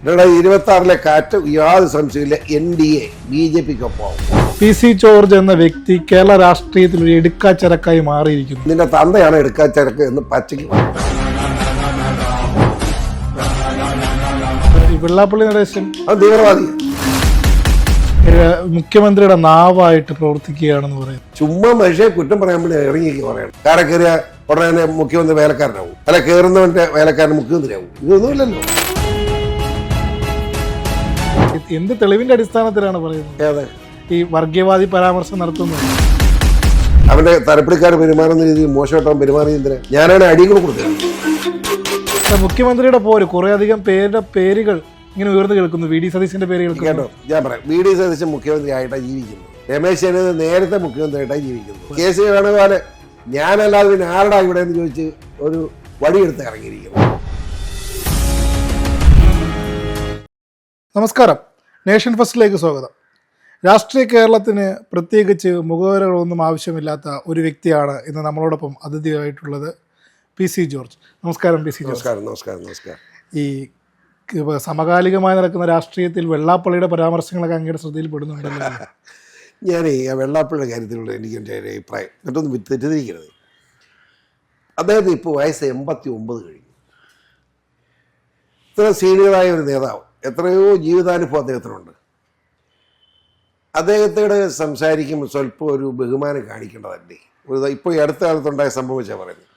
2026 കാറ്റ് യാതൊരു സംശയമില്ല NDA BJPക്കൊപ്പം. PC ജോർജ് എന്ന വ്യക്തി കേരള രാഷ്ട്രീയത്തിൽ ഒരു എടുക്കാച്ചരക്കായി മാറിയിരിക്കുന്നു. നിന്റെ തന്തയാണ് എടുക്കാച്ചരക്ക് എന്ന് പച്ചയ്ക്ക്. വെള്ളാപ്പള്ളി നടേശൻ അത് തീവ്രവാദി, മുഖ്യമന്ത്രിയുടെ നാവായിട്ട് പ്രവർത്തിക്കുകയാണെന്ന് പറയുന്നു. ചുമ്മാ മനുഷ്യയെ കുറ്റം പറയാൻ വേണ്ടി ഇറങ്ങി പറയണം. കാരെ കയറിയ ഉടനെ തന്നെ മുഖ്യമന്ത്രി വേലക്കാരനാവും, അല്ല കയറുന്നവന്റെ വേലക്കാരൻ മുഖ്യമന്ത്രിയാവും. ഇതൊന്നുമില്ലല്ലോ. എന്ത് തെളിവിന്റെ അടിസ്ഥാനത്തിലാണ് പറയുന്നത് ഈ വർഗീയവാദി പരാമർശം നടത്തുന്നത്? അവന്റെ തലപ്പിടിക്കാർ പെരുമാറുന്ന രീതിയിൽ മോശമായിട്ടാവും പെരുമാറിയതിന് ഞാനാണ് അടികൾ കൊടുത്തത്. മുഖ്യമന്ത്രിയുടെ പോര് കുറെ അധികം പേരുടെ പേരുകൾ ഇങ്ങനെ ഉയർന്നു കേൾക്കുന്നു. VD സതീശന്റെ പേര് കേട്ടോ, ഞാൻ പറയാം. VD സതീശൻ മുഖ്യമന്ത്രി ആയിട്ടാണ് ജീവിക്കുന്നത്. രമേശ് ചെന്നിത്തല നേരത്തെ മുഖ്യമന്ത്രിയായിട്ടാണ് ജീവിക്കുന്നത്. KC വേണുഗോപാൽ ഞാനല്ലാതെ പിന്നെ ആരുടെ ഇവിടെ എന്ന് ചോദിച്ച് ഒരു വടിയെടുത്ത് ഇറങ്ങിയിരിക്കുന്നു. നമസ്കാരം, നേഷൻ ഫസ്റ്റിലേക്ക് സ്വാഗതം. രാഷ്ട്രീയ കേരളത്തിന് പ്രത്യേകിച്ച് മുഖവരകളൊന്നും ആവശ്യമില്ലാത്ത ഒരു വ്യക്തിയാണ് ഇന്ന് നമ്മളോടൊപ്പം അതിഥിയായിട്ടുള്ളത്, PC ജോർജ്. നമസ്കാരം PC ജോർജ്. നമസ്കാരം. നമസ്കാരം. നമസ്കാരം. ഈ സമകാലികമായി നടക്കുന്ന രാഷ്ട്രീയത്തിൽ വെള്ളാപ്പള്ളിയുടെ പരാമർശങ്ങളൊക്കെ അങ്ങയുടെ ശ്രദ്ധയിൽപ്പെടുന്നുണ്ടല്ലോ. ഞാൻ ഈ വെള്ളാപ്പള്ളിയുടെ കാര്യത്തിലുള്ള എനിക്ക് എൻ്റെ ഒരു അഭിപ്രായം എന്നിട്ടൊന്നും തെറ്റിദ്ധരിക്കരുത്. അദ്ദേഹത്തിന് ഇപ്പോൾ വയസ്സ് 89 കഴിഞ്ഞു. ഇത്ര സീനിയറായ ഒരു നേതാവ്, എത്രയോ ജീവിതാനുഭവം അദ്ദേഹത്തിനുണ്ട്. അദ്ദേഹത്തോട് സംസാരിക്കുമ്പോൾ സ്വല്പം ഒരു ബഹുമാനം കാണിക്കേണ്ടതല്ലേ? ഇപ്പോൾ ഈ അടുത്ത കാലത്തുണ്ടായ സംഭവിച്ചാൽ പറയുന്നത്,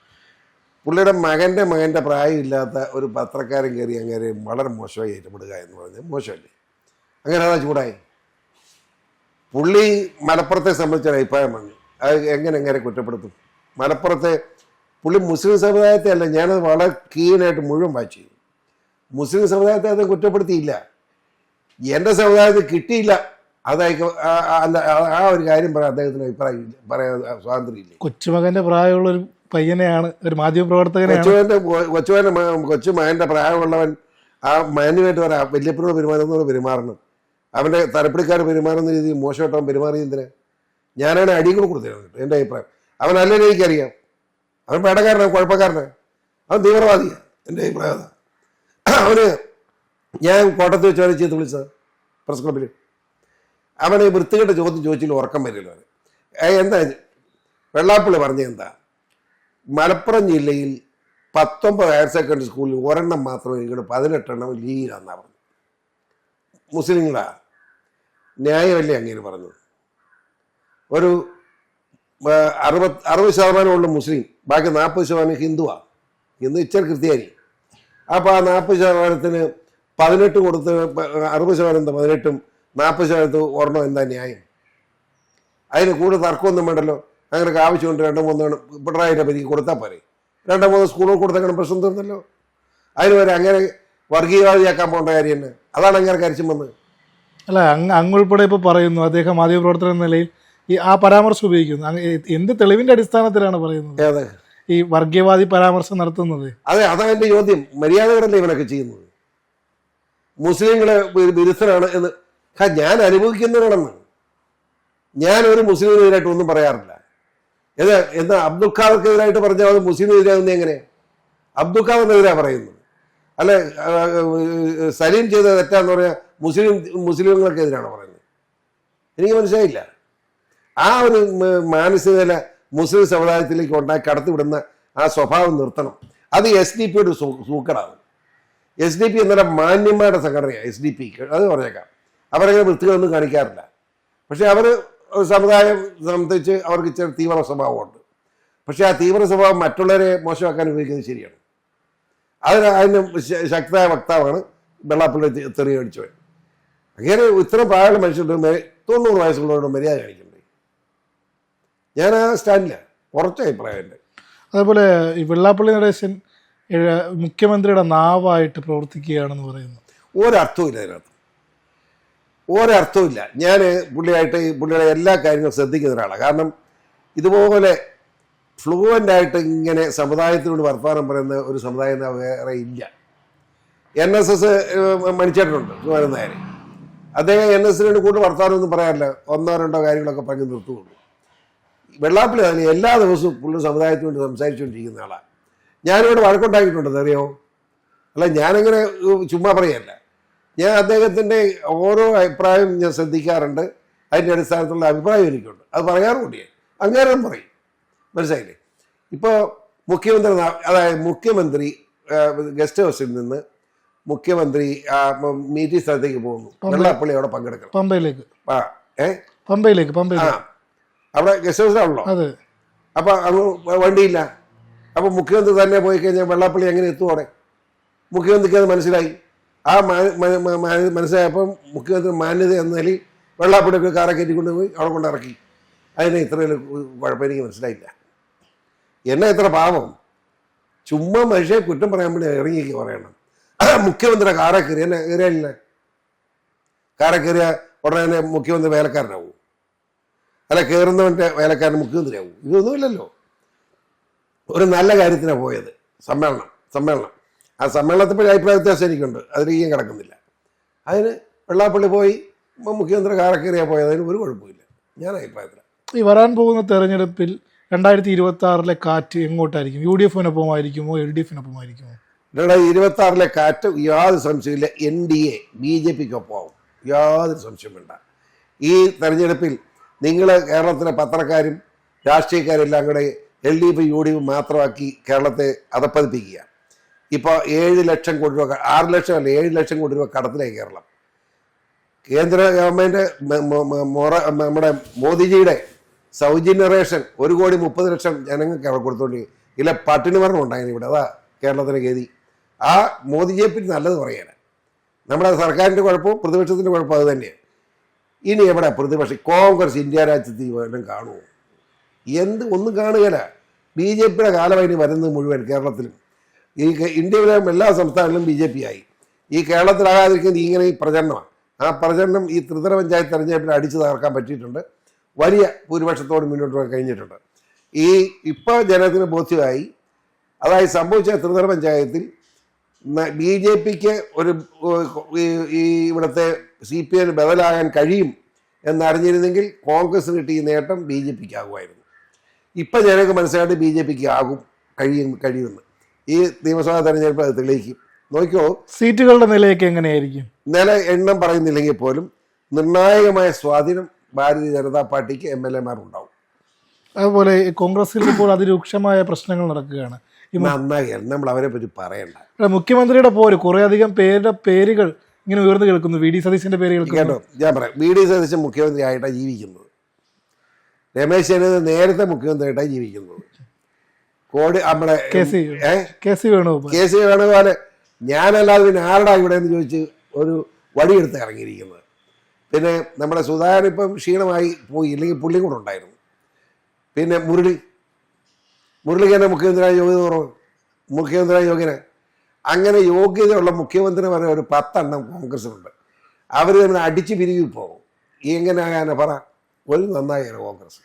പുള്ളിയുടെ മകൻ്റെ പ്രായമില്ലാത്ത ഒരു പത്രക്കാരൻ കയറി അങ്ങനെ വളരെ മോശമായി ഏറ്റുപെടുക എന്ന് പറഞ്ഞാൽ മോശമല്ലേ? അങ്ങനെ അതാ ചൂടായി. പുള്ളി മലപ്പുറത്തെ സംബന്ധിച്ചൊരു അഭിപ്രായം പറഞ്ഞു. അത് എങ്ങനെ കുറ്റപ്പെടുത്തും? മലപ്പുറത്തെ പുള്ളി മുസ്ലിം സമുദായത്തെ അല്ല, ഞാനത് വളരെ കീനായിട്ട് മുഴുവൻ വായിച്ചു. മുസ്ലിം സമുദായത്തെ അത് കുറ്റപ്പെടുത്തിയില്ല, എൻ്റെ സമുദായത്തിൽ കിട്ടിയില്ല. അതായിരിക്കും അല്ല, ആ ഒരു കാര്യം പറയാൻ അദ്ദേഹത്തിന് അഭിപ്രായം പറയാൻ സ്വാതന്ത്ര്യമില്ല. കൊച്ചുമകൻ്റെ പ്രായമുള്ള ഒരു പയ്യനെയാണ്, ഒരു മാധ്യമപ്രവർത്തകനാണ്. കൊച്ചുമകൻ്റെ പ്രായമുള്ളവൻ ആ മാന്യമായിട്ട് പറയാം, വല്യപ്പനോട് പെരുമാറണം. അവൻ്റെ തലപ്പിടിക്കാർ പെരുമാറുന്ന രീതിയിൽ മോശമായിട്ടവൻ പെരുമാറിയതിന് ഞാനാണ് അടികൾ കൊടുത്തിരുന്നത്. എൻ്റെ അഭിപ്രായം. അവൻ അല്ലെന്ന് എനിക്കറിയാം. അവൻ പേടക്കാരനാണ്, കുഴപ്പക്കാരനാണ്, അവൻ തീവ്രവാദിയാണ്. എൻ്റെ അഭിപ്രായം അവന് ഞാൻ കോട്ടയത്ത് വെച്ച് ചെയ്ത് വിളിച്ചത് പ്രസ് ക്ലബിൽ. അവന് വൃത്തികെട്ട ചോദ്യം ചോദിച്ചില്ല, ഉറക്കം വരില്ല. എന്താ വെള്ളാപ്പള്ളി പറഞ്ഞത്? എന്താ മലപ്പുറം ജില്ലയിൽ 19 ഹയർ സെക്കൻഡറി സ്കൂളിൽ ഒരെണ്ണം മാത്രമേ ഇങ്ങോട്ട് 18 എണ്ണം ലീഗിലാന്നാണ് പറഞ്ഞു. മുസ്ലിങ്ങളാ? ന്യായമല്ലേ അങ്ങനെ പറഞ്ഞത്? ഒരു 60% മുസ്ലിം, ബാക്കി 40% ഹിന്ദുവാണ്. ഹിന്ദു ഇച്ചിരി കൃത്യമായി. അപ്പോൾ ആ 40%-ന് 18 കൊടുത്ത് 60% 18-ഉം 40% ഒരെണ്ണം എന്താ ന്യായം? അതിന് കൂടുതൽ തർക്കമൊന്നും വേണ്ടല്ലോ. അങ്ങനെ ആവശ്യമുണ്ട് 2-3 പിണറായിയുടെ പരി കൊടുത്താൽ പോരെ. 2-3 സ്കൂളുകൾ കൊടുത്തേക്കണം, പ്രശ്നം തീർന്നല്ലോ. അതിന് വരെ അങ്ങനെ വർഗീയവാദിയാക്കാൻ പോകേണ്ട കാര്യം തന്നെ. അതാണ് അങ്ങനെ കരിച്ചും വന്നത്. അല്ല, അങ്ങുൾപ്പെടെ ഇപ്പോൾ പറയുന്നു അദ്ദേഹം മാധ്യമപ്രവർത്തകൻ എന്ന നിലയിൽ ആ പരാമർശം ഉപയോഗിക്കുന്നു. എന്ത് തെളിവിന്റെ അടിസ്ഥാനത്തിലാണ് പറയുന്നത് അതെ ഈ വർഗീയവാദി പരാമർശം നടത്തുന്നത്? അതെ, അതാണ് എൻ്റെ ചോദ്യം. മര്യാദകളല്ലേ ഇവനൊക്കെ ചെയ്യുന്നത്? മുസ്ലിങ്ങളെ വിരുദ്ധനാണ് എന്ന് ഞാൻ അനുഭവിക്കുന്നവരാണെന്ന്. ഞാൻ ഒരു മുസ്ലിമിനെതിരായിട്ട് ഒന്നും പറയാറില്ല. എന്താ അബ്ദുൽ ഖാദർക്കെതിരായിട്ട് പറഞ്ഞാൽ അത് മുസ്ലിമിനെതിരാകുന്നത് എങ്ങനെ? അബ്ദുൽ ഖാദറിനെതിരാണ് പറയുന്നത്. അല്ലെ സലീം ചെയ്ത തെറ്റാന്ന് പറഞ്ഞാൽ മുസ്ലിങ്ങൾക്കെതിരാണ് പറയുന്നത്. എനിക്ക് മനസ്സിലായില്ല. ആ ഒരു മാനസികത മുസ്ലിം സമുദായത്തിലേക്ക് ഉണ്ടാക്കി കടത്തിവിടുന്ന ആ സ്വഭാവം നിർത്തണം. അത് SDP-യുടെ സൂക്കടാണ്. SDP എന്നല്ല, മാന്യന്മാരുടെ സംഘടനയാണ് SDP. അത് പറഞ്ഞേക്കാം. അവരങ്ങനെ വൃത്തികളൊന്നും കാണിക്കാറില്ല. പക്ഷെ അവർ സമുദായം സംബന്ധിച്ച് അവർക്ക് ഇച്ചിരി തീവ്ര സ്വഭാവമുണ്ട്. പക്ഷെ ആ തീവ്ര സ്വഭാവം മറ്റുള്ളവരെ മോശമാക്കാൻ ഉപയോഗിക്കുന്നത് ശരിയാണ്. അതിന് ശക്തമായ വക്താവാണ് വെള്ളാപ്പള്ളി തെറി അടിച്ചവൻ. അങ്ങനെ ഇത്ര പ്രായമുള്ള മനുഷ്യരുടെ 90 വയസ്സുള്ളവരുടെ മര്യാദ കാണിക്കണ്ടേ? ഞാൻ ആ സ്റ്റാൻഡില്ല. കുറച്ച് അഭിപ്രായം എൻ്റെ. അതേപോലെ ഈ വെള്ളാപ്പള്ളി നടേശൻ മുഖ്യമന്ത്രിയുടെ നാവായിട്ട് പ്രവർത്തിക്കുകയാണെന്ന് പറയുന്നു. ഒരർത്ഥമില്ല അതിനകത്ത്, ഒരർത്ഥമില്ല. ഞാൻ പുള്ളിയുടെ എല്ലാ കാര്യങ്ങളും ശ്രദ്ധിക്കുന്ന ഒരാളാണ്. കാരണം ഇതുപോലെ ഫ്ലുവൻ്റായിട്ട് ഇങ്ങനെ സമുദായത്തിനോട് വർത്തമാനം പറയുന്ന ഒരു സമുദായം വേറെ ഇല്ല. NSS മണിച്ചേട്ടനുണ്ട്, സുമാരൻ നായർ. അദ്ദേഹം NSS കൂടുതൽ വർത്തമാനമൊന്നും പറയാറില്ല, 1-2 കാര്യങ്ങളൊക്കെ പറഞ്ഞ് നിർത്തുള്ളൂ. വെള്ളാപ്പള്ളി അതിന് എല്ലാ ദിവസവും പുള്ളി സമുദായത്തിന് വേണ്ടി സംസാരിച്ചുകൊണ്ടിരിക്കുന്ന ആളാണ്. ഞാനിവിടെ വഴക്കുണ്ടാക്കിയിട്ടുണ്ടെന്ന് അറിയോ? അല്ല, ഞാനങ്ങനെ ചുമ്മാ പറയല്ല. ഞാൻ അദ്ദേഹത്തിൻ്റെ ഓരോ അഭിപ്രായം ഞാൻ ശ്രദ്ധിക്കാറുണ്ട്. അതിൻ്റെ അടിസ്ഥാനത്തിലുള്ള അഭിപ്രായം എനിക്കുണ്ട്. അത് പറയാറുണ്ട് ഞാൻ. അങ്ങേരം പറയും. മനസ്സിലായില്ലേ? ഇപ്പോൾ മുഖ്യമന്ത്രി, അതായത് മുഖ്യമന്ത്രി ഗസ്റ്റ് ഹൗസിൽ നിന്ന് മുഖ്യമന്ത്രി മീറ്റിംഗ് സ്ഥലത്തേക്ക് പോകുന്നു. വെള്ളാപ്പള്ളി അവിടെ പങ്കെടുക്കണം. പമ്പയിലേക്ക്. അവിടെ ഗസ്റ്റ് ഹൗസിലാണല്ലോ. അപ്പൊ അങ്ങ് വണ്ടിയില്ല. അപ്പൊ മുഖ്യമന്ത്രി തന്നെ പോയി കഴിഞ്ഞാൽ വെള്ളാപ്പള്ളി എങ്ങനെ എത്തുവോടെ? മുഖ്യമന്ത്രിക്ക് അത് മനസ്സിലായി. ആ മനസ്സിലായപ്പം മുഖ്യമന്ത്രി മാന്യത എന്ന നിലയിൽ വെള്ളാപ്പള്ളിക്ക് കാറെ കയറ്റിക്കൊണ്ട് പോയി അവിടെ കൊണ്ടിറക്കി. അതിന് ഇത്ര കുഴപ്പം എനിക്ക് മനസ്സിലായില്ല. എന്നെ ഇത്ര പാവം. ചുമ്മാ മനുഷ്യയെ കുറ്റം പറയാൻ വേണ്ടി ഇറങ്ങിയൊക്കെ പറയണം. മുഖ്യമന്ത്രി കാറെ കയറി എന്നെ കയറിയാലില്ല. കാറെ കയറിയ ഉടനെ തന്നെ മുഖ്യമന്ത്രി വേലക്കാരനാവും. അല്ല, കയറുന്നവൻ്റെ വേലക്കാരൻ മുഖ്യമന്ത്രിയാവും. ഇതൊന്നുമില്ലല്ലോ. ഒരു നല്ല കാര്യത്തിനാണ് പോയത്. സമ്മേളനം. ആ സമ്മേളനത്തിൽ അഭിപ്രായ വ്യത്യാസം എനിക്കുണ്ട്. അതിലേക്കും കിടക്കുന്നില്ല. അതിന് വെള്ളാപ്പള്ളി പോയി മുഖ്യമന്ത്രി കാറെ കയറിയാണ് പോയത്. അതിന് ഒരു കുഴപ്പമില്ല. ഞാൻ അഭിപ്രായത്തിലാണ്. ഈ വരാൻ പോകുന്ന തെരഞ്ഞെടുപ്പിൽ 2026 കാറ്റ് എങ്ങോട്ടായിരിക്കും? UDF-നൊപ്പമായിരിക്കുമോ LDF-നൊപ്പമായിരിക്കുമോ? 2026 കാറ്റ് യാതൊരു സംശയമില്ല NDA BJP-ക്കൊപ്പമാവും. യാതൊരു സംശയം വേണ്ട. ഈ തെരഞ്ഞെടുപ്പിൽ നിങ്ങൾ കേരളത്തിലെ പത്രക്കാരും രാഷ്ട്രീയക്കാരെല്ലാം കൂടെ LDF UDF മാത്രമാക്കി കേരളത്തെ അധപ്പതിപ്പിക്കുക. ഇപ്പോൾ 7 ലക്ഷം കോടി രൂപ, 6 ലക്ഷം അല്ല 7 ലക്ഷം കോടി രൂപ കടത്തിലായി കേരളം. കേന്ദ്ര ഗവൺമെൻറ് നമ്മുടെ മോദിജിയുടെ സൗജന്യ റേഷൻ 1,30,00,000 ജനങ്ങൾക്ക് അവിടെ കൊടുത്തോണ്ടിരിക്കും. ഇല്ല, പട്ടിണി മരണം ഉണ്ടായിരുന്നു ഇവിടെ. അതാ കേരളത്തിലെ ഗതി. ആ മോദിജിയെ പറ്റി നല്ലത് പറയാൻ നമ്മുടെ സർക്കാരിൻ്റെ കുഴപ്പവും പ്രതിപക്ഷത്തിൻ്റെ കുഴപ്പം അത് തന്നെയാണ്. ഇനി എവിടെ പ്രതിപക്ഷം? കോൺഗ്രസ് ഇന്ത്യ രാജ്യത്ത് വല്ലതും കാണുമോ? ഒന്നും കാണുകയില്ല. BJP-യുടെ കാലമായി വരുന്നത് മുഴുവൻ കേരളത്തിലും. ഈ ഇന്ത്യയിലെ എല്ലാ സംസ്ഥാനങ്ങളിലും BJP ആയി. ഈ കേരളത്തിലാകാതിരിക്കുന്നത് ഇങ്ങനെ ഈ പ്രചരണമാണ്. ആ പ്രചരണം ഈ ത്രിതല പഞ്ചായത്ത് തെരഞ്ഞെടുപ്പിൽ അടിച്ചു തകർക്കാൻ പറ്റിയിട്ടുണ്ട്. വലിയ ഭൂരിപക്ഷത്തോട് മുന്നോട്ട് പോകാൻ കഴിഞ്ഞിട്ടുണ്ട്. ഇപ്പോൾ ജനത്തിന് ബോധ്യമായി. അതായത് സംഭവിച്ച ത്രിതല പഞ്ചായത്തിൽ BJP-ക്ക് ഒരു ഇവിടുത്തെ CPI ബദലാകാൻ കഴിയും എന്നറിഞ്ഞിരുന്നെങ്കിൽ കോൺഗ്രസിന് കിട്ടിയ നേട്ടം BJP-ക്ക് ആകുമായിരുന്നു. ഇപ്പം ജനങ്ങൾക്ക് മനസ്സിലായിട്ട് BJP-ക്ക് കഴിയുമെന്ന് ഈ നിയമസഭാ തെരഞ്ഞെടുപ്പ് അത് തെളിയിക്കും. നോക്കിയോ, സീറ്റുകളുടെ നിലയൊക്കെ എങ്ങനെയായിരിക്കും? നില എണ്ണം പറയുന്നില്ലെങ്കിൽ പോലും നിർണായകമായ സ്വാധീനം ഭാരതീയ ജനതാ പാർട്ടിക്ക് MLA-മാരുണ്ടാവും. അതുപോലെ കോൺഗ്രസിൽ ഇപ്പോൾ അതിരൂക്ഷമായ പ്രശ്നങ്ങൾ നടക്കുകയാണ്. നന്നായി നമ്മൾ അവരെ പറ്റി പറയണ്ട. മുഖ്യമന്ത്രിയുടെ കുറേയധികം പേരുകൾ ഇങ്ങനെ ഉയർന്നു കേൾക്കുന്നു. VD സതീശന്റെ പേര് കേട്ടോ. ഞാൻ പറയാം, VD സതീശൻ മുഖ്യമന്ത്രി ആയിട്ടാണ് ജീവിക്കുന്നത്. രമേശ് ചെന്നിത്തല നേരത്തെ മുഖ്യമന്ത്രിയായിട്ടാണ് ജീവിക്കുന്നത്. നമ്മുടെ KC വേണുഗോപാൽ ഞാനല്ലാതെ പിന്നെ ആരുടെ ഇവിടെ എന്ന് ചോദിച്ച് ഒരു വടിയെടുത്ത് ഇറങ്ങിയിരിക്കുന്നത്. പിന്നെ നമ്മുടെ സുധാകരൻ ഇപ്പം ക്ഷീണമായി പോയി, ഇല്ലെങ്കിൽ പുള്ളിയും കൂടെ ഉണ്ടായിരുന്നു. പിന്നെ മുരളിക്ക് തന്നെ മുഖ്യമന്ത്രിയായ യോഗ്യന. അങ്ങനെ യോഗ്യതയുള്ള മുഖ്യമന്ത്രി പറഞ്ഞ ഒരു 10 എണ്ണം കോൺഗ്രസിനുണ്ട്. അവർ തന്നെ അടിച്ച് പിരികി പോകും. എങ്ങനെ ആകാനെ പറ? ഒരു നന്നായാണ് കോൺഗ്രസ്.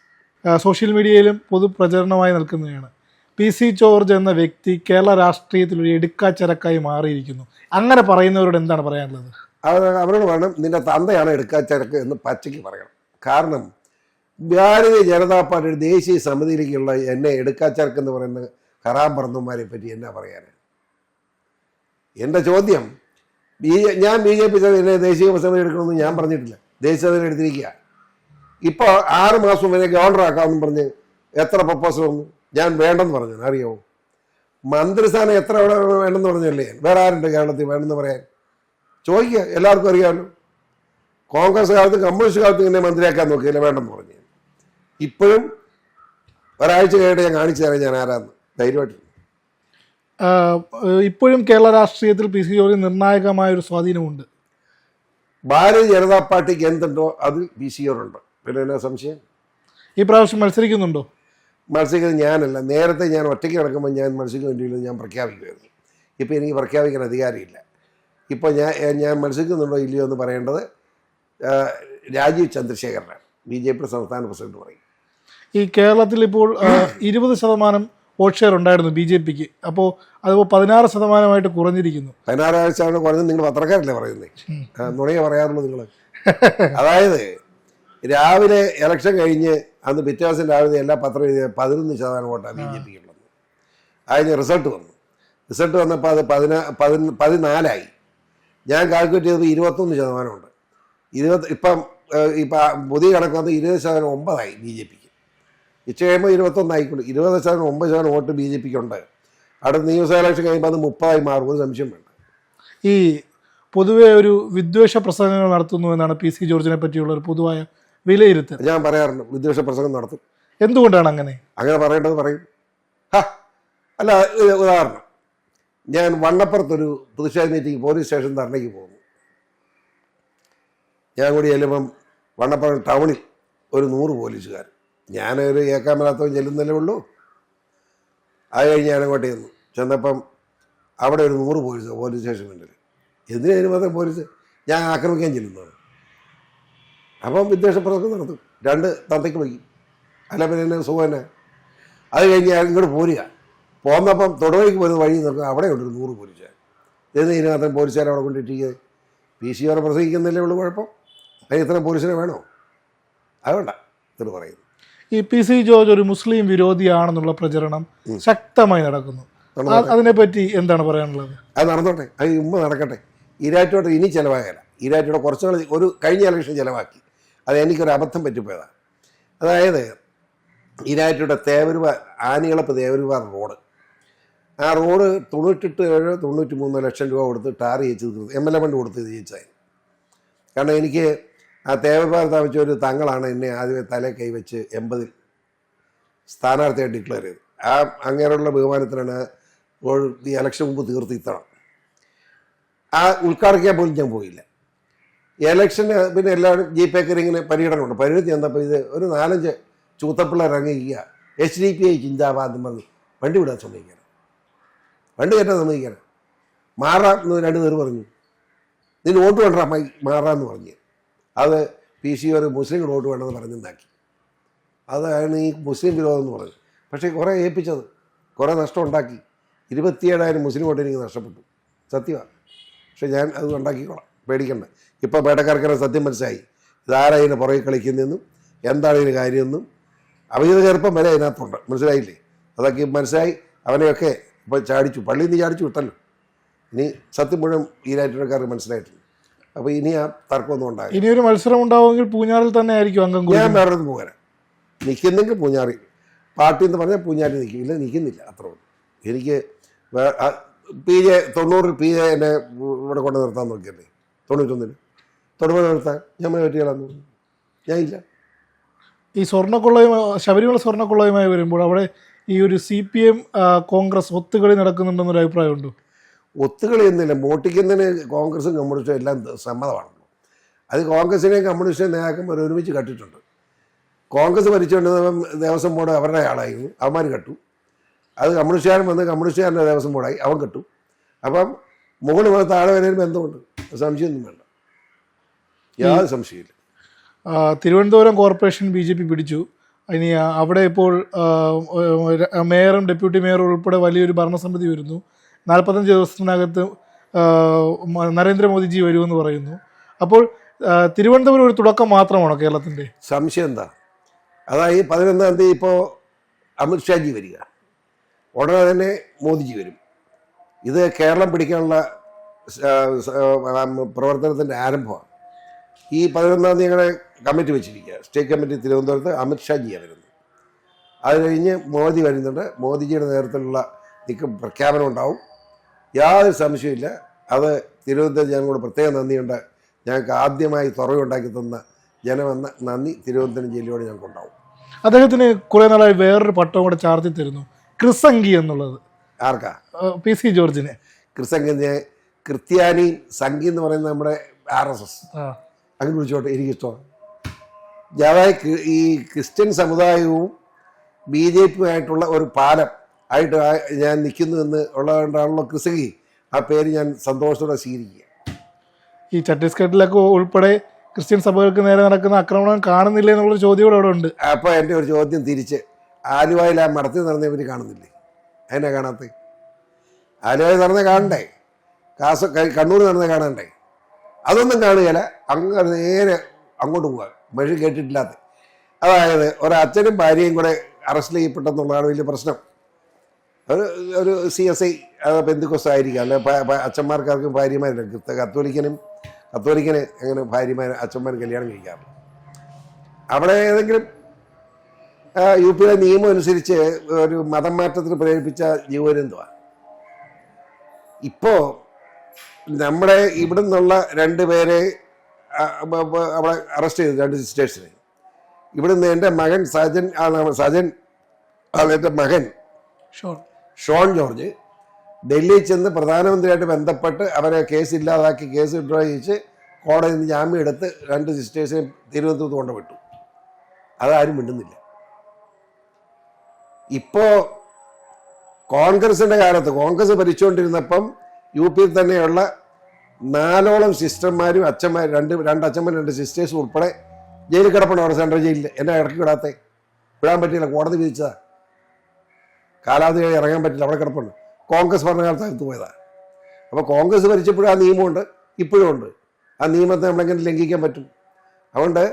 സോഷ്യൽ മീഡിയയിലും പൊതുപ്രചരണമായി നിൽക്കുന്നതാണ്. PC ജോർജ് എന്ന വ്യക്തി കേരള രാഷ്ട്രീയത്തിൽ ഒരു എടുക്കാച്ചരക്കായി മാറിയിരിക്കുന്നു. അങ്ങനെ പറയുന്നവരോട് എന്താണ് പറയാനുള്ളത്? അവരോട് വേണം, നിന്റെ തന്തയാണ് എടുക്കാച്ചരക്ക് എന്ന് പച്ചയ്ക്ക് പറയണം. കാരണം ഭാരതീയ ജനതാ പാർട്ടിയുടെ ദേശീയ സമിതിയിലേക്കുള്ള എന്നെ എടുക്കാച്ചരക്ക് എന്ന് പറയുന്ന ഹറാം പറന്നന്മാരെ പറ്റി എന്നാ പറയാൻ? എൻ്റെ ചോദ്യം, ഞാൻ BJP എന്നെ ദേശീയ സമിതി എടുക്കണമെന്ന് ഞാൻ പറഞ്ഞിട്ടില്ല. ദേശീയ സമിതി എടുത്തിരിക്കുക. ഇപ്പോൾ 6 മാസം വരെ ഗവർണറാക്കാമെന്ന് പറഞ്ഞ് എത്ര പ്രപ്പോസൽ വന്നു? ഞാൻ വേണ്ടെന്ന് പറഞ്ഞു. അറിയാമോ? മന്ത്രിസ്ഥാനം എത്ര എവിടെ വേണമെന്ന് പറഞ്ഞല്ലേ? വേറെ ആരുണ്ട് കേരളത്തിൽ വേണമെന്ന് പറയാൻ? ചോദിക്കുക, എല്ലാവർക്കും അറിയാമല്ലോ. കോൺഗ്രസ് കാലത്ത് കമ്മ്യൂണിസ്റ്റ് കാലത്ത് ഇങ്ങനെ മന്ത്രിയാക്കാൻ നോക്കിയില്ല, വേണ്ടെന്ന് പറഞ്ഞു. ഇപ്പോഴും ഒരാഴ്ച കഴിഞ്ഞിട്ട് ഞാൻ കാണിച്ചു തരാം ഞാൻ ആരാന്ന് ധൈര്യമായിട്ട്. ഇപ്പോഴും കേരള രാഷ്ട്രീയത്തിൽ PC ജോർജ് നിർണായകമായൊരു സ്വാധീനമുണ്ട്. ഭാരതീയ ജനതാ പാർട്ടിക്ക് എന്തുണ്ടോ അത് PC ജോർജുണ്ട്. പിന്നെ എന്നാ സംശയം? ഈ പ്രാവശ്യം മത്സരിക്കുന്നുണ്ടോ? മത്സരിക്കുന്നത് ഞാനല്ല. നേരത്തെ ഞാൻ ഒറ്റയ്ക്ക് നടക്കുമ്പോൾ ഞാൻ മത്സരിക്കുന്നില്ല, ഞാൻ പ്രഖ്യാപിക്കുമായിരുന്നു. ഇപ്പോൾ എനിക്ക് പ്രഖ്യാപിക്കാൻ അധികാരമില്ല. ഇപ്പോൾ ഞാൻ മത്സരിക്കുന്നുണ്ടോ ഇല്ലയോ എന്ന് പറയേണ്ടത് രാജീവ് ചന്ദ്രശേഖരനാണ്, BJP സംസ്ഥാന പ്രസിഡന്റ് പറയും. ഈ കേരളത്തിൽ ഇപ്പോൾ 20% വോട്ട് ഷെയർ ഉണ്ടായിരുന്നു BJP-ക്ക്. അപ്പോൾ അതിപ്പോൾ 16% കുറഞ്ഞിരിക്കുന്നു. 16% കുറഞ്ഞത് നിങ്ങൾ പത്രക്കാരല്ലേ പറയുന്നത്? നുണയെ പറയാറുള്ളൂ നിങ്ങൾ. അതായത് രാവിലെ ഇലക്ഷൻ കഴിഞ്ഞ് അന്ന് പിറ്റേ ദിവസം രാവിലെ എല്ലാ പത്രം 11% വോട്ടാണ് BJP-ക്ക് ഉള്ളത്. അതിന് റിസൾട്ട് വന്നു. റിസൾട്ട് വന്നപ്പോൾ അത് 14ആയി. ഞാൻ കാൽക്കുലേറ്റ് ചെയ്തപ്പോൾ 21% ഇപ്പം പുതിയ കണക്ക് വന്ന് 20% 9 ബി ജെ പിക്ക്. ഇച്ച കഴിയുമ്പോൾ 21 ആയിക്കോളൂ. 20% 9% വോട്ട് ബി ജെ പിക്ക് ഉണ്ട്. അടുത്ത നിയമസഭാ ഇലക്ഷൻ കഴിയുമ്പോൾ അത് 30 മാറും, ഒരു സംശയം വേണ്ട. ഈ പൊതുവെ ഒരു വിദ്വേഷ പ്രസംഗങ്ങൾ നടത്തുന്നു എന്നാണ് പി സി ജോർജിനെ പറ്റിയുള്ള ഒരു പൊതുവായ വിലയിരുത്തൽ. ഞാൻ പറയാറുണ്ട്, വിദ്വേഷ പ്രസംഗം നടത്തും. എന്തുകൊണ്ടാണ് അങ്ങനെ പറയേണ്ടത് പറയും. അല്ല, ഉദാഹരണം, ഞാൻ വണ്ണപ്പുറത്തൊരു പ്രതിഷേധ മീറ്റിംഗ് പോലീസ് സ്റ്റേഷൻ ധർണയ്ക്ക് പോകുന്നു. ഞാൻ കൂടി ചെല്ലുമ്പം വണ്ണപ്പുറം ടൗണിൽ ഒരു 100 പോലീസുകാർ. ഞാനൊരു ഏക്കാൻ മേലാത്തവൻ ചെല്ലുന്നല്ലേ ഉള്ളൂ. അത് കഴിഞ്ഞ് ഞാൻ അങ്ങോട്ട് ചെന്നപ്പം അവിടെ ഒരു 100 പോലീസ് സ്റ്റേഷൻ ഉണ്ടല്ലോ. എന്തിനു മാത്രം പോലീസ്? ഞാൻ ആക്രമിക്കാൻ ചെല്ലുന്നത്. അപ്പം വിദ്വേഷ പ്രസംഗം നടത്തും. 2 തന്തയ്ക്ക് വയ്ക്കും. അല്ല പിന്നെ എന്നെ സുഖം തന്നെ. അത് കഴിഞ്ഞ് ഞാൻ ഇങ്ങോട്ട് പോരുക. പോന്നപ്പം തൊടുവഴിക്ക് പോരുന്ന വഴി നോക്കുക, അവിടെ ഉണ്ട് ഒരു 100 പോലീസുകാർ. ഇതിന് മാത്രം പോലീസുകാരെ അവിടെ കൊണ്ടിട്ടിരിക്കുന്നത്. പി സി അവരെ പ്രസംഗിക്കുന്നില്ലേ ഉള്ളൂ കുഴപ്പം. അതിന് ഇത്രയും പോലീസിനെ വേണോ? അതുകൊണ്ട ഇത് പറയുന്നു. ഈ പി സി ജോർജ് ഒരു മുസ്ലിം വിരോധിയാണെന്നുള്ള പ്രചരണം ശക്തമായി നടക്കുന്നു. അതിനെപ്പറ്റി എന്താണ് പറയാനുള്ളത്? അത് നടന്നോട്ടെ, അത് നടക്കട്ടെ. ഈരാറ്റോട്ട് ഇനി ചിലവാകില്ല. ഈരാറ്റോടെ കുറച്ചുകൾ ഒരു കഴിഞ്ഞ ഇലക്ഷൻ ചിലവാക്കി. അത് എനിക്കൊരു അബദ്ധം പറ്റിപ്പോയതാണ്. അതായത് ഈരാറ്റോടെ ആനികളപ്പ് തേവരുവാർ റോഡ്, ആ റോഡ് 98-93 ലക്ഷം രൂപ കൊടുത്ത് ടാർ ചെയ്യിച്ച് MLA ഫണ്ട് കൊടുത്ത് ജയിച്ചായി. കാരണം എനിക്ക് ആ തേവരുവാർ താമസിച്ച ഒരു തങ്ങളാണ് എന്നെ ആദ്യമേ തലേ കൈവച്ച് 80 സ്ഥാനാർത്ഥിയായിട്ട് ഡിക്ലെയർ ചെയ്ത്. ആ അങ്ങനെയുള്ള ബഹുമാനത്തിനാണ് ഈ ഇലക്ഷൻ മുമ്പ് തീർത്തിത്തണം. ആ ഉദ്ഘാടനക്കാൻ പോലും ഞാൻ പോയില്ല. ഇലക്ഷന് പിന്നെ എല്ലാവരും GPക്കാർ ഇങ്ങനെ പര്യടനമുണ്ട്. പര്യടനത്തിൽ ചെന്നപ്പോൾ ഇത് ഒരു 4-5 ചൂത്തപ്പിള്ളേർ ഇറങ്ങിക്കുക, HDPI ചിന്താബാദ് പറഞ്ഞ് വണ്ടി വിടാൻ സമ്മതിക്കണം, വണ്ടി കയറ്റാൻ സമ്മതിക്കണം, മാറാം എന്ന് 2 പേർ പറഞ്ഞു. നിന് വോട്ട് വേണ്ട അമ്മായി മാറാമെന്ന് പറഞ്ഞ്. അത് PC ഒരു മുസ്ലിം വോട്ട് വേണമെന്ന് പറഞ്ഞുണ്ടാക്കി. അതാണ് ഈ മുസ്ലിം വിരോധം എന്ന് പറഞ്ഞത്. പക്ഷേ കുറേ ഏൽപ്പിച്ചത്, കുറേ നഷ്ടം ഉണ്ടാക്കി. 27,000 മുസ്ലിം വോട്ട് എനിക്ക് നഷ്ടപ്പെട്ടു, സത്യമാണ്. പക്ഷെ ഞാൻ അത് ഉണ്ടാക്കിക്കോളാം, പേടിക്കണ്ട. ഇപ്പോൾ പേട്ടക്കാർക്കെല്ലാം സത്യം മനസ്സിലായി ഇതാരാ ഇതിനെ പുറകെ കളിക്കുന്നതെന്നും എന്താണ് ഇതിന് കാര്യമെന്നും. അവിഹിത ചെറുപ്പം വരെ അതിനകത്തുണ്ട്, മനസ്സിലായില്ലേ? അതൊക്കെ മനസ്സിലായി. അവനെയൊക്കെ ഇപ്പോൾ ചാടിച്ചു, പള്ളിയിൽ നിന്ന് ചാടിച്ചു വിട്ടല്ലോ. ഇനി സത്യം മുഴുവൻ ഈ രാഷ്ട്രീയക്കാർക്ക് മനസ്സിലായിട്ടുണ്ട്. അപ്പോൾ ഇനി ആ തർക്കമൊന്നും ഉണ്ടാകും. ഇനിയൊരു മത്സരം ഉണ്ടാവുമെങ്കിൽ പൂഞ്ഞാറിൽ തന്നെ ആയിരിക്കും അംഗം. ഞാൻ വേറെ പോകാൻ നിൽക്കുന്നെങ്കിൽ പൂഞ്ഞാറി പാർട്ടി എന്ന് പറഞ്ഞാൽ പൂഞ്ഞാറി നിൽക്കും. ഇല്ല, നിൽക്കുന്നില്ല, അത്ര ഉള്ളൂ. എനിക്ക് PJ 90 എന്നെ ഇവിടെ കൊണ്ട് നിർത്താൻ നോക്കിയല്ലേ, 91 തൊടുപുഴ നിർത്താൻ ഞാൻ പറ്റിയാലെന്ന് പറഞ്ഞു. ഞാൻ ഇല്ല. ഈ ശബരിമല സ്വർണ്ണക്കൊള്ളയുമായി വരുമ്പോൾ അവിടെ ഈ ഒരു CPM കോൺഗ്രസ് ഒത്തുകളി നടക്കുന്നുണ്ടെന്നൊരു അഭിപ്രായമുണ്ടോ? ഒത്തുകളി എന്നില്ല, മോട്ടിക്കുന്നതിന് കോൺഗ്രസും കമ്മ്യൂണിസ്റ്റും എല്ലാം സമ്മതമാണല്ലോ. അത് കോൺഗ്രസിനെയും കമ്മ്യൂണിസ്റ്റിനെയും നേതാക്കന്മാർ ഒരുമിച്ച് കട്ടിട്ടുണ്ട്. കോൺഗ്രസ് ഭരിച്ചുകൊണ്ടിരുന്നപ്പം ദേവസ്വം ബോർഡ് അവരുടെ ആളായിരുന്നു, അവന്മാർ കട്ടു. അത് കമ്മ്യൂണിസ്റ്റുകാരൻ വന്ന് കമ്മ്യൂണിസ്റ്റുകാരൻ്റെ ദേവസ്വം ബോർഡായി, അവൻ കട്ടു. അപ്പം മുകളിൽ വന്ന് താഴെ വരുന്നതിന് ബന്ധമുണ്ട്, സംശയമൊന്നും വേണ്ട, യാതൊരു സംശയമില്ല. തിരുവനന്തപുരം കോർപ്പറേഷൻ BJP പിടിച്ചു. ഇനി അവിടെ ഇപ്പോൾ മേയറും ഡെപ്യൂട്ടി മേയറും ഉൾപ്പെടെ വലിയൊരു ഭരണസമിതി വരുന്നു. 45 ദിവസത്തിനകത്ത് നരേന്ദ്രമോദിജി വരുമെന്ന് പറയുന്നു. അപ്പോൾ തിരുവനന്തപുരം ഒരു തുടക്കം മാത്രമാണോ കേരളത്തിൻ്റെ? സംശയം എന്താ? അതായത് 11-ാം തീയതി ഇപ്പോൾ അമിത്ഷാജി വരിക, ഉടനെ തന്നെ മോദിജി വരും. ഇത് കേരളം പിടിക്കാനുള്ള പ്രവർത്തനത്തിൻ്റെ ആരംഭമാണ്. ഈ 11-ാം തീയതി ഞങ്ങളെ കമ്മിറ്റി വെച്ചിരിക്കുക, സ്റ്റേറ്റ് കമ്മിറ്റി തിരുവനന്തപുരത്ത് അമിത്ഷാജിയാണ് വരുന്നത്. അത് കഴിഞ്ഞ് മോദി വരുന്നുണ്ട്. മോദിജിയുടെ നേതൃത്വത്തിലുള്ള പ്രഖ്യാപനം ഉണ്ടാവും, യാതൊരു സംശയമില്ല. അത് തിരുവനന്തപുരം ജനങ്ങളോട് പ്രത്യേകം നന്ദിയുണ്ട്. ഞങ്ങൾക്ക് ആദ്യമായി തുറവുണ്ടാക്കി തന്ന ജനമെന്ന നന്ദി തിരുവനന്തപുരം ജില്ലയോട് ഞങ്ങൾക്കുണ്ടാവും. അദ്ദേഹത്തിന് കുറേ നാളായി വേറൊരു പട്ടവും കൂടെ ചാർത്തി തരുന്നു, ക്രിസംഗി എന്നുള്ളത്. ആർക്കാ? PC ജോർജിനെ. ക്രിസംഗിനെ ക്രിസ്ത്യാനി സംഘി എന്ന് പറയുന്നത് നമ്മുടെ RSS അങ്ങനെ വിളിച്ചോട്ടെ, എനിക്കിഷ്ടമാണ്. അതായത് ഈ ക്രിസ്ത്യൻ സമുദായവും BJPയുമായിട്ടുള്ള ഒരു പാലം ആയിട്ട് ഞാൻ നിൽക്കുന്നു എന്ന് ഉള്ളതുകൊണ്ടാണല്ലോ ക്രിസംഗി. ആ പേര് ഞാൻ സന്തോഷത്തോടെ സ്വീകരിക്കുക. ഈ ഛത്തീസ്ഗഡിലൊക്കെ ഉൾപ്പെടെ ക്രിസ്ത്യൻ സഭകൾക്ക് നേരെ നടക്കുന്ന ആക്രമണം കാണുന്നില്ല എന്നുള്ളൊരു ചോദ്യം കൂടെ അവിടെ ഉണ്ട്. അപ്പോൾ എൻ്റെ ഒരു ചോദ്യം തിരിച്ച്, ആലുവയിൽ ആ മടത്തിൽ നടന്നവർ കാണുന്നില്ലേ? അതിനെ കാണാത്ത? ആലുവയിൽ നടന്ന കാണണ്ടേ? കണ്ണൂർ നടന്ന കാണണ്ടേ? അതൊന്നും കാണുകയില്ല. അങ്ങ് നേരെ അങ്ങോട്ട് പോകാൻ മനുഷ്യൻ കേട്ടിട്ടില്ലാത്ത. അതായത് ഒരച്ഛനും ഭാര്യയും കൂടെ അറസ്റ്റ് ചെയ്യപ്പെട്ടെന്നുള്ളതാണ് വലിയ പ്രശ്നം. ഒരു CSI അത് ബന്ധുക്കോസ് ആയിരിക്കാം, അല്ലെ അച്ഛന്മാർക്കാർക്കും ഭാര്യമാരില്ല. കത്തോലിക്കന് അങ്ങനെ അച്ഛന്മാർ കല്യാണം കഴിക്കാറില്ല. അവിടെ ഏതെങ്കിലും യു പിയിലെ നിയമം അനുസരിച്ച് ഒരു മതം മാറ്റത്തിന് പ്രേരിപ്പിച്ച ജീവനെന്തുവാ. ഇപ്പോൾ നമ്മുടെ ഇവിടെ നിന്നുള്ള 2 പേരെ അവിടെ അറസ്റ്റ് ചെയ്തു, 2 സിസ്റ്റേഴ്സിനെ. ഇവിടുന്ന് എൻ്റെ മകൻ സജൻ എൻ്റെ മകൻ ഷോൺ ജോർജ് ഡൽഹിയിൽ ചെന്ന് പ്രധാനമന്ത്രിയായിട്ട് ബന്ധപ്പെട്ട് അവരെ കേസ് ഇല്ലാതാക്കി, കേസ് വിഡ്രോ ചെയ്യിച്ച് കോടതിയിൽ നിന്ന് ജാമ്യം എടുത്ത് 2 സിസ്റ്റേഴ്സിനെ തിരുവനന്തപുരത്ത് കൊണ്ടുവിട്ടു. അതാരും മിണ്ടുന്നില്ല. ഇപ്പോൾ കോൺഗ്രസിൻ്റെ കാലത്ത്, കോൺഗ്രസ് ഭരിച്ചുകൊണ്ടിരുന്നപ്പം യു പിയിൽ തന്നെയുള്ള 4ഓളം സിസ്റ്റർമാരും അച്ഛന്മാർ, 2 അച്ഛന്മാരും 2 സിസ്റ്റേഴ്സും ഉൾപ്പെടെ ജയിലിൽ കിടപ്പുണ്ട്. അവിടെ സെൻട്രൽ ജയിലിൽ. എന്നെ ഇടയ്ക്ക് വിടാൻ പറ്റില്ല, കോടതി വിധിച്ചതാ. കാലാവധി ഇറങ്ങാൻ പറ്റില്ല, അവിടെ കിടപ്പുണ്ട്. കോൺഗ്രസ് ഭരണകാലത്ത് അകത്ത് പോയതാണ്. അപ്പോൾ കോൺഗ്രസ് ഭരിച്ചപ്പോഴും ആ നിയമമുണ്ട്, ഇപ്പോഴും ഉണ്ട്. ആ നിയമത്തെ നമ്മളെങ്ങനെ ലംഘിക്കാൻ പറ്റും? അതുകൊണ്ട്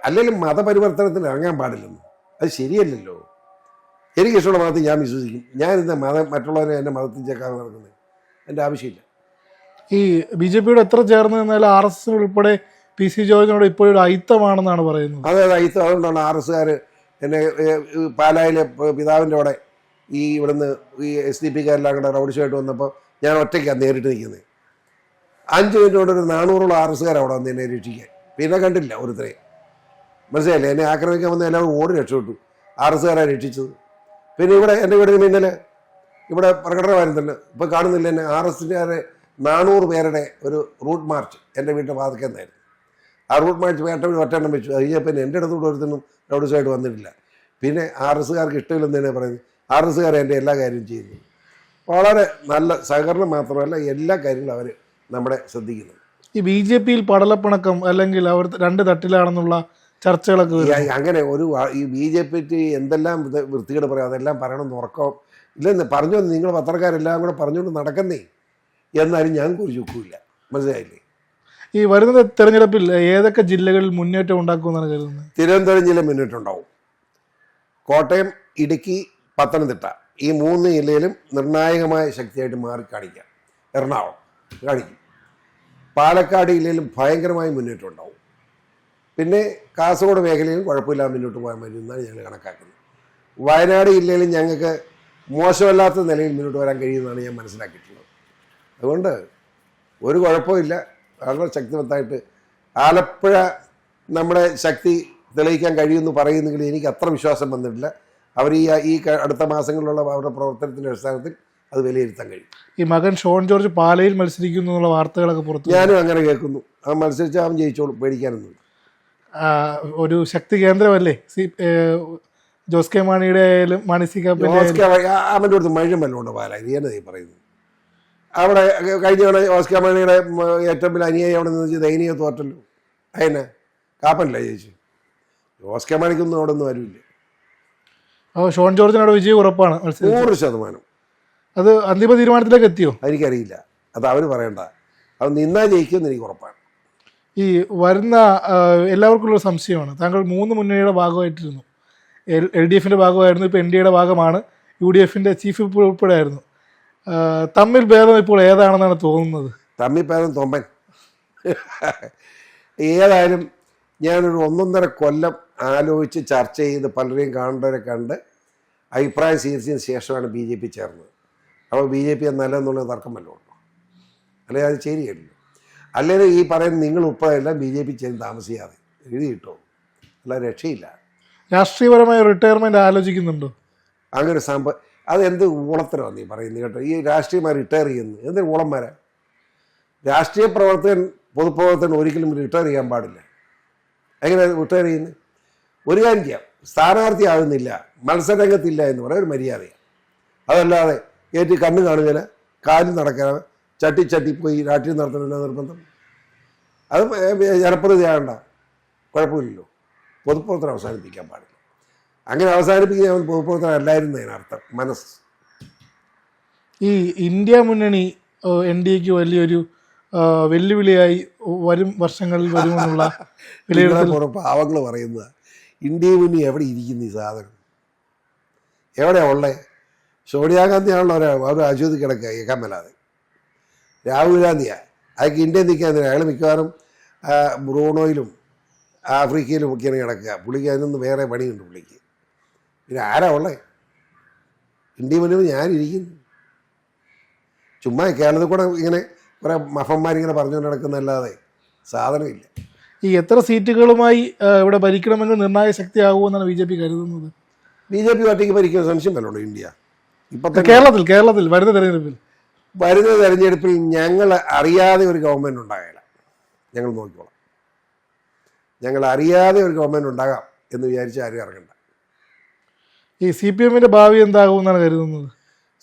അല്ലെങ്കിൽ മതപരിവർത്തനത്തിന് ഇറങ്ങാൻ പാടില്ലെന്ന്, അത് ശരിയല്ലല്ലോ. എനിക്കിഷ്ടമുള്ള മതത്തിൽ ഞാൻ വിശ്വസിക്കും. ഞാൻ ഇന്ന് മറ്റുള്ളവരെ എൻ്റെ മതത്തിൽ ചേക്കാൻ നടക്കുന്നത് എൻ്റെ ആവശ്യമില്ല. ഈ BJP-യോട് എത്ര ചേർന്ന് നിന്നാൽ RSS ഉൾപ്പെടെ PC ജോർജിനോട് ഇപ്പോഴൊരു അയിത്തമാണെന്നാണ് പറയുന്നത്. അതെ, അയിത്തം. അതുകൊണ്ടാണ് RSS-കാർ എന്നെ പാലായിലെ പിതാവിൻ്റെ അവിടെ ഇവിടുന്ന് SDP-കാരെല്ലാം കൂടെ റൗഡിഷമായിട്ട് വന്നപ്പോൾ ഞാൻ ഒറ്റയ്ക്കാണ് നേരിട്ട് നിൽക്കുന്നത്. 5 മിനിറ്റ് കൊണ്ട് ഒരു 400ഓളം RSS-കാർ അവിടെ വന്ന് എന്നെ രക്ഷിക്കാൻ. പിന്നെ കണ്ടില്ല ഒരുത്തരെയും. മനസ്സിലായില്ലേ? എന്നെ ആക്രമിക്കാൻ വന്ന എല്ലാവരും ഓടി രക്ഷപ്പെട്ടു. RSS-കാരാണ് രക്ഷിച്ചത്. പിന്നെ ഇവിടെ എൻ്റെ വീടിന് പിന്നിൽ ഇവിടെ പ്രകടനമായിരുന്നല്ലോ, ഇപ്പോൾ കാണുന്നില്ല എന്നെ. RSS-കാരെ 400 പേരുടെ ഒരു റൂട്ട് മാർച്ച് എൻ്റെ വീട്ടിൽ വാതിക്കുന്നതായിരുന്നു. ആ റൂട്ട് മാർച്ച് ഒറ്റെണ്ണം വെച്ചു. അത് കഴിഞ്ഞാൽ പിന്നെ എൻ്റെ അടുത്തോട് ഒരുത്തനും റൗഡിസായിട്ട് വന്നിട്ടില്ല. പിന്നെ RSS-കാർക്ക് ഇഷ്ടമില്ലെന്ന് തന്നെ പറയുന്നത്. RSS-കാർ എൻ്റെ എല്ലാ കാര്യവും ചെയ്യുന്നു. വളരെ നല്ല സഹകരണം മാത്രമല്ല, എല്ലാ കാര്യങ്ങളും അവർ നമ്മളെ ശ്രദ്ധിക്കുന്നു. ഈ BJP-യിൽ പടലപ്പിണക്കം അല്ലെങ്കിൽ അവർ 2 തട്ടിലാണെന്നുള്ള ചർച്ചകളൊക്കെ അങ്ങനെ ഈ BJP എന്തെല്ലാം വൃത്തികേട് പറയാം, അതെല്ലാം പറയണമെന്ന് ഉറക്കം ഇല്ലെന്ന് പറഞ്ഞു. നിങ്ങൾ പത്രക്കാരെല്ലാം കൂടെ പറഞ്ഞുകൊണ്ട് നടക്കുന്നേ എന്നാലും ഞാൻ കുറിച്ച് വെക്കില്ല. മനസ്സിലായില്ലേ? ഈ വരുന്ന തെരഞ്ഞെടുപ്പിൽ ഏതൊക്കെ ജില്ലകളിൽ മുന്നേറ്റം ഉണ്ടാക്കുമെന്നാണ് കരുതുന്നത്? തിരുവനന്തപുരം ജില്ല മുന്നേറ്റം ഉണ്ടാവും. കോട്ടയം, ഇടുക്കി, പത്തനംതിട്ട ഈ 3 ജില്ലയിലും നിർണായകമായ ശക്തിയായിട്ട് മാറി കാണിക്കാം. എറണാകുളം കാണിക്കും. പാലക്കാട് ജില്ലയിലും ഭയങ്കരമായ മുന്നേറ്റം ഉണ്ടാവും. പിന്നെ കാസർഗോഡ് മേഖലയിലും കുഴപ്പമില്ലാതെ മുന്നോട്ട് പോകാൻ പറ്റുമെന്നാണ് ഞങ്ങൾ കണക്കാക്കുന്നത്. വയനാട് ജില്ലയിലും ഞങ്ങൾക്ക് മോശമല്ലാത്ത നിലയിൽ മുന്നോട്ട് വരാൻ കഴിയുമെന്നാണ് ഞാൻ മനസ്സിലാക്കിയിട്ടുള്ളത്. അതുകൊണ്ട് ഒരു കുഴപ്പമില്ല, വളരെ ശക്തിവത്തായിട്ട്. ആലപ്പുഴ നമ്മുടെ ശക്തി തെളിയിക്കാൻ കഴിയുമെന്ന് പറയുന്നെങ്കിൽ എനിക്ക് അത്ര വിശ്വാസം വന്നിട്ടില്ല. അവർ ഈ അടുത്ത മാസങ്ങളിലുള്ള അവരുടെ പ്രവർത്തനത്തിൻ്റെ അടിസ്ഥാനത്തിൽ അത് വിലയിരുത്താൻ കഴിയും. ഈ മകൻ ഷോൺ ജോർജ് പാലയിൽ മത്സരിക്കുന്നു എന്നുള്ള വാർത്തകളൊക്കെ പുറത്തു. ഞാനും അങ്ങനെ കേൾക്കുന്നു. അവൻ മത്സരിച്ചാൽ അവൻ ജയിച്ചോളും, പേടിക്കാനൊന്നുമില്ല. ഒരു ശക്തി കേന്ദ്രമല്ലേ ജോസ് കെ മാണിയുടെ ആയാലും മാണി സി കാപ്പൻ്റെ അവൻ്റെ അടുത്ത് മഴയും വല്ലതുകൊണ്ട് പാല ഇത് പറയുന്നത്. അവിടെ കഴിഞ്ഞ തവണ ജോസ് കെ മാണിയുടെ ഏറ്റവും വലിയ അനുയായി അവിടെ നിന്ന് ദയനീയ തോറ്റല്ലോ. അതിനെ കാപ്പനല്ല ജയിച്ചു. ജോസ് കെ മാണിക്കൊന്നും അവിടെ ഒന്നും ആരുമില്ല. ഷോൺ ജോർജിനോട് വിജയം ഉറപ്പാണ്. 100%. അത് അന്തിമ തീരുമാനത്തിലേക്ക് എത്തിയോ? എനിക്കറിയില്ല, അത് അവർ പറയണ്ട. അത് നിന്നാ ജയിക്കുമെന്ന് എനിക്ക് ഉറപ്പാണ്. ഈ വരുന്ന എല്ലാവർക്കുള്ള സംശയമാണ്. താങ്കൾ 3 മുന്നണിയുടെ ഭാഗമായിട്ടിരുന്നു. LDF-ൻ്റെ ഭാഗമായിരുന്നു, ഇപ്പോൾ NDA-യുടെ ഭാഗമാണ്, UDF-ൻ്റെ ചീഫ് വിപ്പ് ഉൾപ്പെടെ ആയിരുന്നു. തമ്മിൽ ഭേദം ഇപ്പോൾ ഏതാണെന്നാണ് തോന്നുന്നത്? തമ്മിൽ ഭേദം തൊമ്പൻ. ഏതായാലും ഞാനൊരു 1.5 കൊല്ലം ആലോചിച്ച് ചർച്ച ചെയ്ത് പലരെയും കാണേണ്ടവരെ കണ്ട് അഭിപ്രായം സ്വീകരിച്ചതിന് ശേഷമാണ് BJP ചേർന്നത്. അപ്പോൾ BJP നല്ലതെന്നുള്ള തർക്കം വല്ലതും ഉണ്ടോ? അല്ലെങ്കിൽ അത് ശരിയല്ലോ. അല്ലെങ്കിൽ ഈ പറയുന്ന നിങ്ങൾ ഉൾപ്പെടെയെല്ലാം BJP ചേർന്ന് താമസിയാതെ എഴുതി കിട്ടോ, അല്ല രക്ഷയില്ല. രാഷ്ട്രീയപരമായ റിട്ടയർമെൻറ്റ് ആലോചിക്കുന്നുണ്ടോ? അങ്ങനെ അതെന്ത് ഊളത്തരമാണ് നീ പറയുന്നത് കേട്ടോ. ഈ രാഷ്ട്രീയമായി റിട്ടയർ ചെയ്യുന്നത് എന്തൊരു ഊളന്മാരാ. രാഷ്ട്രീയ പ്രവർത്തകൻ, പൊതുപ്രവർത്തകൻ ഒരിക്കലും റിട്ടയർ ചെയ്യാൻ പാടില്ല. എങ്ങനെ റിട്ടയർ ചെയ്യുന്നത്? ഒരു കാര്യം ചെയ്യാം, സ്ഥാനാർത്ഥിയാകുന്നില്ല, മത്സരരംഗത്തില്ല എന്ന് പറയാൻ ഒരു മര്യാദയാണ്. അതല്ലാതെ ഏറ്റി കണ്ണ് കാണുകയില്ല, കാലിൽ നടക്കാതെ ചട്ടി പോയി രാഷ്ട്രീയം നടത്തണമെന്ന നിർബന്ധം. അത് ജനപ്രതിയാകണ്ട, കുഴപ്പമില്ലല്ലോ. പൊതുപ്രവർത്തനം അവസാനിപ്പിക്കാൻ പാടില്ല. അങ്ങനെ അവസാനിപ്പിക്കുന്ന അവൻ പൊതുപ്രവർത്തനം അല്ലായിരുന്നു അതിനർത്ഥം. മനസ്സ് ഈ ഇന്ത്യ മുന്നണി NDAക്ക് വലിയൊരു വെല്ലുവിളിയായി വരും വർഷങ്ങളിൽ വരുമെന്നുള്ള പാവങ്ങൾ പറയുന്നത്. ഇന്ത്യ മുന്നണി എവിടെ ഇരിക്കുന്നു? ഈ സാധനം എവിടെയാ ഉള്ളത്? സോണിയാഗാന്ധിയാണല്ലോ അവർ ആശുപത്രി കിടക്കുക കേൾക്കാൻ മേലാതെ. രാഹുൽ ഗാന്ധിയാണ് അതൊക്കെ ഇന്ത്യയിൽ നിൽക്കാൻ. അയാൾ മിക്കവാറും ബ്രൂണോയിലും ആഫ്രിക്കയിലും ഒക്കെയാണ് കിടക്കുക. പുള്ളിക്ക് അതിനൊന്നും വേറെ പണിയുണ്ട് പുള്ളിക്ക്. പിന്നെ ആരാ ഉള്ളേ? ഇന്ത്യ മുന്നിൽ ഞാനിരിക്കുന്നു. ചുമ്മാ കേരളത്തിൽ കൂടെ ഇങ്ങനെ കുറേ മഫന്മാരിങ്ങനെ പറഞ്ഞുകൊണ്ട് നടക്കുന്നതല്ലാതെ സാധനമില്ല. ഈ എത്ര സീറ്റുകളുമായി ഇവിടെ ഭരിക്കണമെങ്കിൽ നിർണായക ശക്തിയാകുമെന്നാണ് BJP കരുതുന്നത്? BJP ഒറ്റയ്ക്ക് ഭരിക്കുന്ന സംശയം വല്ലതുണ്ടോ ഇന്ത്യ? ഇപ്പം കേരളത്തിൽ വരുന്ന തെരഞ്ഞെടുപ്പിൽ ഞങ്ങൾ അറിയാതെ ഒരു ഗവൺമെൻറ് ഉണ്ടാകില്ല. ഞങ്ങൾ നോക്കിക്കോളാം. ഞങ്ങൾ അറിയാതെ ഒരു ഗവൺമെൻറ് ഉണ്ടാകാം എന്ന് വിചാരിച്ച് ആരും ഇറങ്ങണ്ട. ഈ CPM-ന്റെ ഭാവി എന്താകുമെന്നാണ് കരുതുന്നത്?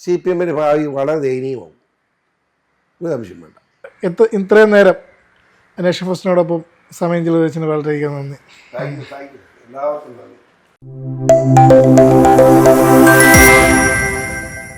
CPM-ന്റെ ഭാവി വളരെ ദയനീയമാവും. ഒരു സംശയം വേണ്ട. ഇത്രയും നേരം നേഷൻ ഫസ്റ്റിനോടൊപ്പം സമയം ചിലവഴിച്ചതിന് വളരെയധികം നന്ദി. എല്ലാവർക്കും നന്ദി.